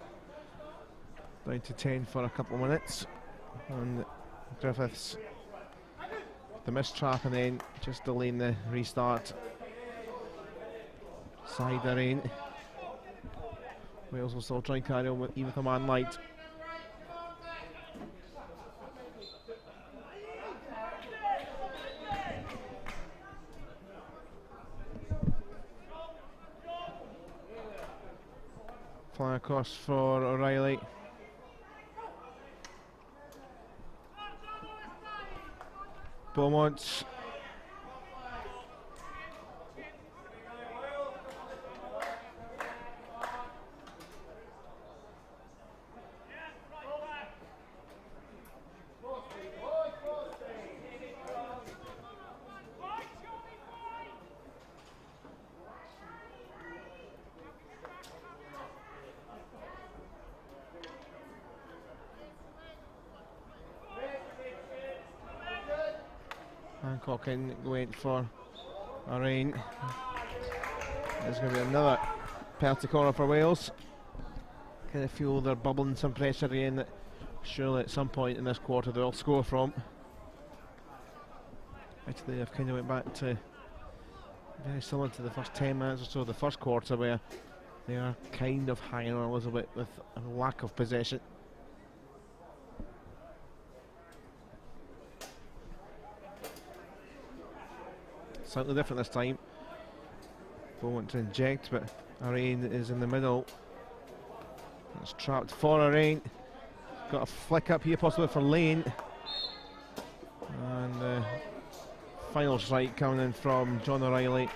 down to 10 for a couple of minutes, and Griffiths the missed trap and then just delaying the restart. Side Arrain. Wales will still try and carry on even with a man light. Fly across for O'Reilly. Beaumont. Hancock in, went for Arrain. There's going to be another penalty corner for Wales. Kind of feel they're bubbling some pressure again that surely at some point in this quarter they'll score from. Actually, they've kind of went back to very similar to the first 10 minutes or so of the first quarter, where they are kind of hanging on a little bit with a lack of possession. Slightly different this time. Beaumont to inject, but Arrain is in the middle. It's trapped for Arrain. Got a flick up here possibly for Lane. And final strike coming in from John O'Reilly.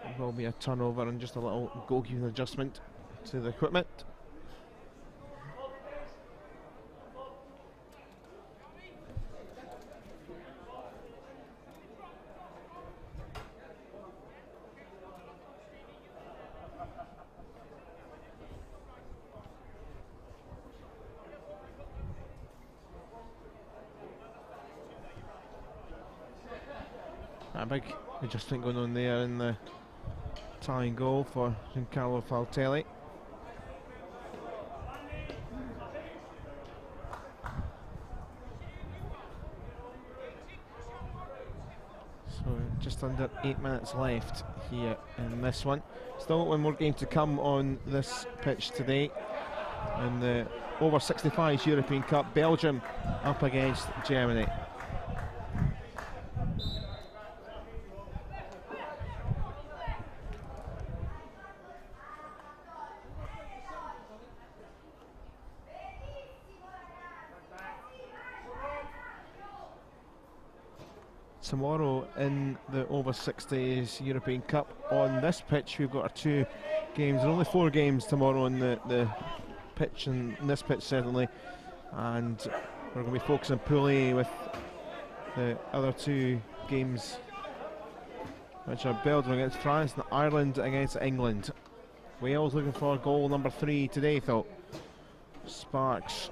It will be a turnover and just a little goalkeeping adjustment to the equipment. A big adjustment going on there in the tying goal for Giancarlo Faltelli. So just under 8 minutes left here in this one. Still one more game to come on this pitch today in the over 65s European Cup. Belgium up against Germany. tomorrow in the over 60s European Cup. On this pitch we've got our 2 games. There are only 4 games tomorrow on the pitch, and this pitch certainly, and we're going to be focusing on Pool A with the other 2 games, which are Belgium against France and Ireland against England. Wales looking for goal number 3 today, though. Sparks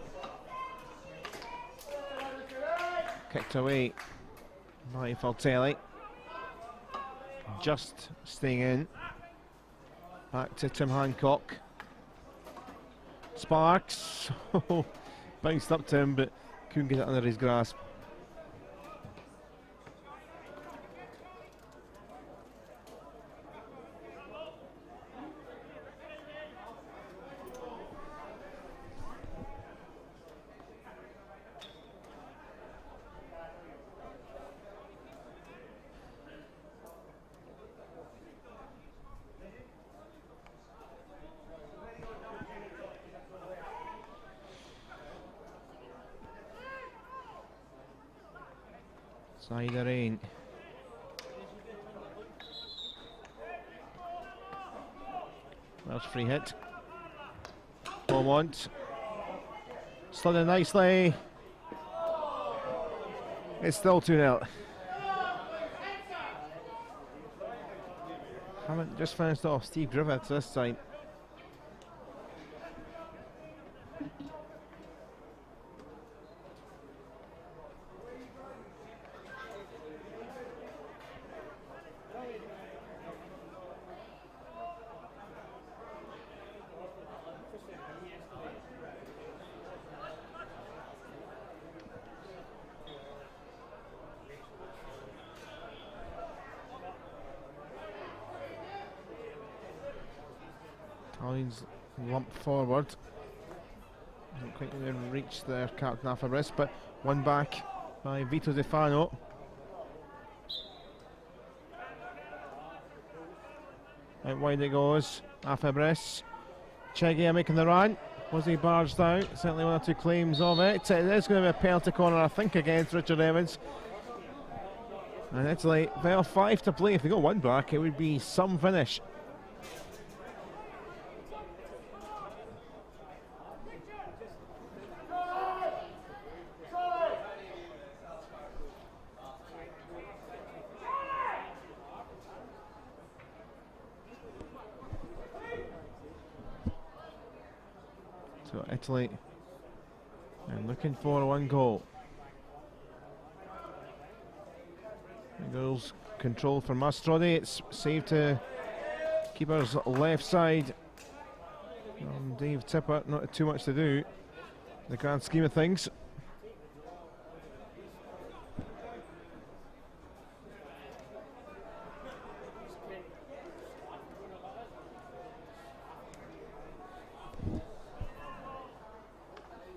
kicked away by Faltelli, just staying in. Back to Tim Hancock. Sparks bounced up to him but couldn't get it under his grasp. Side of rain. That's free hit. Beaumont slid in nicely. It's still 2-0. Haven't just finished off Steve Griffiths this time. Collins lump forward. Doesn't quite even reach their captain Afabris, but one back by Vito De Fano. Out wide it goes. Afabris. Chegia making the run. Was he barged out? Certainly 1 or 2 claims of it. It is going to be a penalty corner, I think, against Richard Evans. And Italy, well, 5 to play. If they got 1 back, it would be some finish. So Italy and looking for 1 goal. The goals control for Mastrodi. It's saved to keeper's left side. Dave Tipper, not too much to do in the grand scheme of things.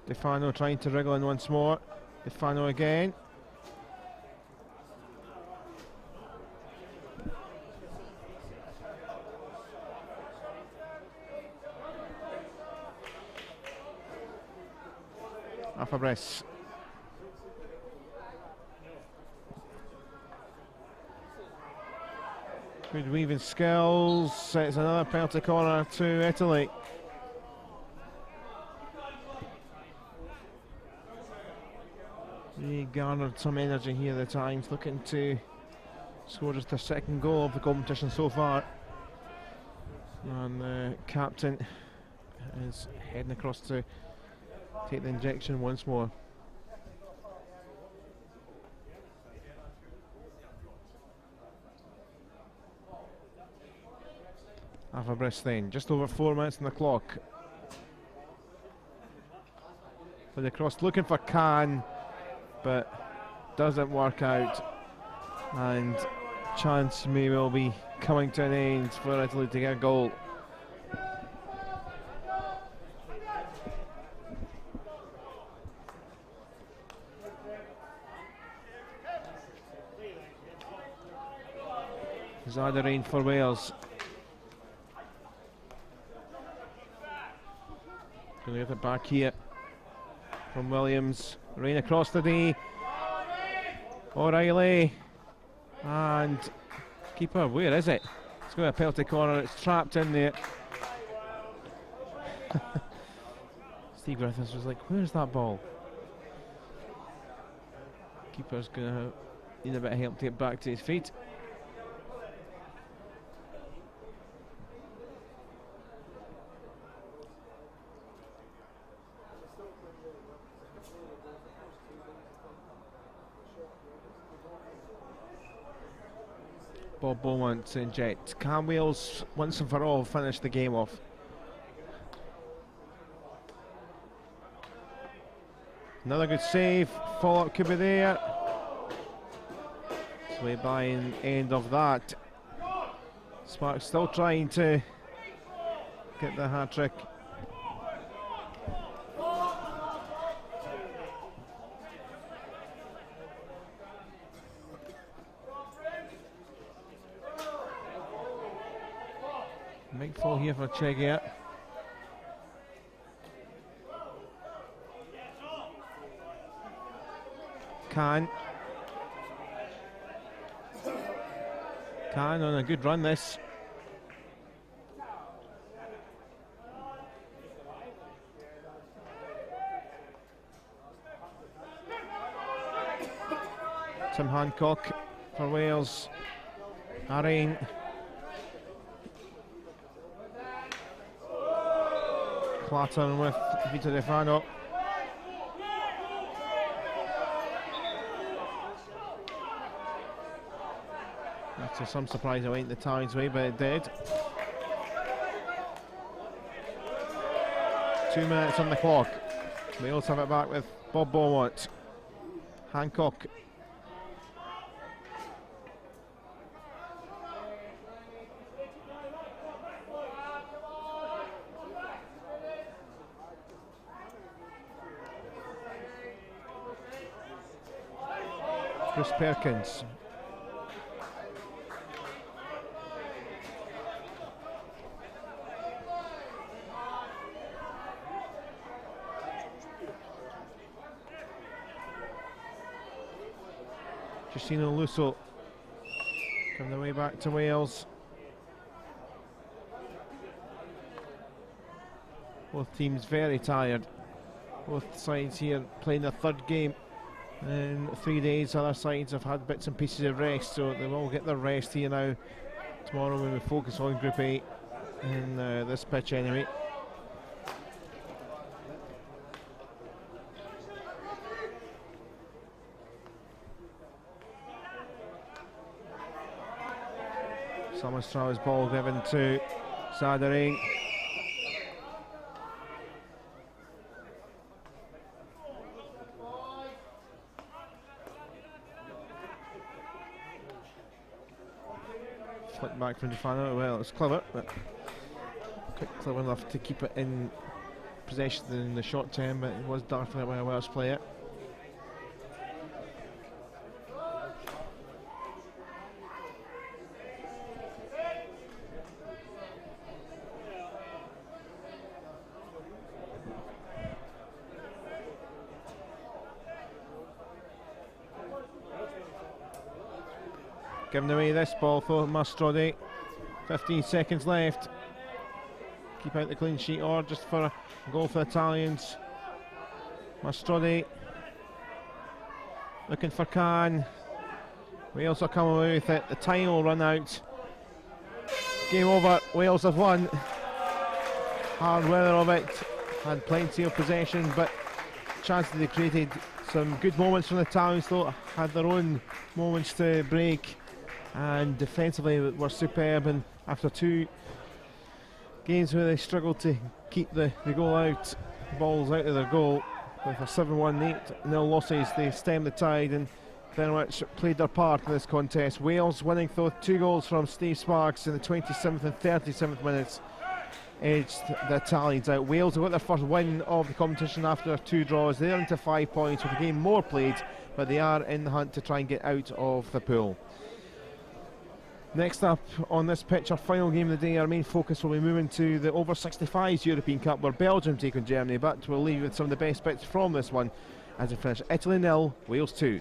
Defano trying to wriggle in once more. Defano again. Afabris. Good weaving skills. It's another penalty corner to Italy. He garnered some energy here at times, looking to score just their 2nd goal of the competition so far. And the captain is heading across to take the injection once more. Afabris then, just over 4 minutes on the clock. For the cross, looking for Khan, but doesn't work out, and chance may well be coming to an end for Italy to get a goal. Zadarain for Wales. Going to get it back here from Williams. Rain across the D. O'Reilly And keeper, where is it? It's going to a penalty corner, it's trapped in there. Steve Griffiths was like, where's that ball? Keeper's going to need a bit of help to get back to his feet. Bob Beaumont to inject. Can Wales once and for all finish the game off? Another good save. Follow-up could be there. It's way by the end of that. Sparks still trying to get the hat-trick. Big fall here for Chegia. Khan on a good run this. Tim Hancock for Wales. Arain. Clattern with Vito De Fano. To some surprise, it went the Italians' way, but it did. 2 minutes on the clock. Wales have it back with Bob Beaumont. Hancock. Chris Perkins. Justino Lusso coming the way back to Wales. Both teams very tired. Both sides here playing their third game in 3 days. Other sides have had bits and pieces of rest, so they will get their rest here now. Tomorrow we will focus on Group 8 in this pitch anyway. Summerstraw's ball given to Sadari. Flick back from Defano. Well, it's clever, but clever enough to keep it in possession in the short term, but it was darted by a Welsh player. Giving away this ball for Mastrodi. 15 seconds left. Keep out the clean sheet or just for a goal for the Italians. Mastrodi looking for Khan. Wales are coming away with it. The time will run out. Game over. Wales have won. Hard weather of it. Had plenty of possession, but chances they created. Some good moments from the Italians, though. Had their own moments to break. And defensively were superb, and after 2 games where they struggled to keep the goal out, balls out of their goal, with a 7-1, 8-0 losses, they stemmed the tide and very much played their part in this contest. Wales winning though 2 goals from Steve Sparks in the 27th and 37th minutes edged the Italians out. Wales have got their first win of the competition after 2 draws. They're into 5 points with a game more played, but they are in the hunt to try and get out of the pool. Next up on this pitch, our final game of the day, our main focus will be moving to the over 65s European Cup, where Belgium take on Germany, but we'll leave you with some of the best bits from this one as we finish Italy 0, Wales 2.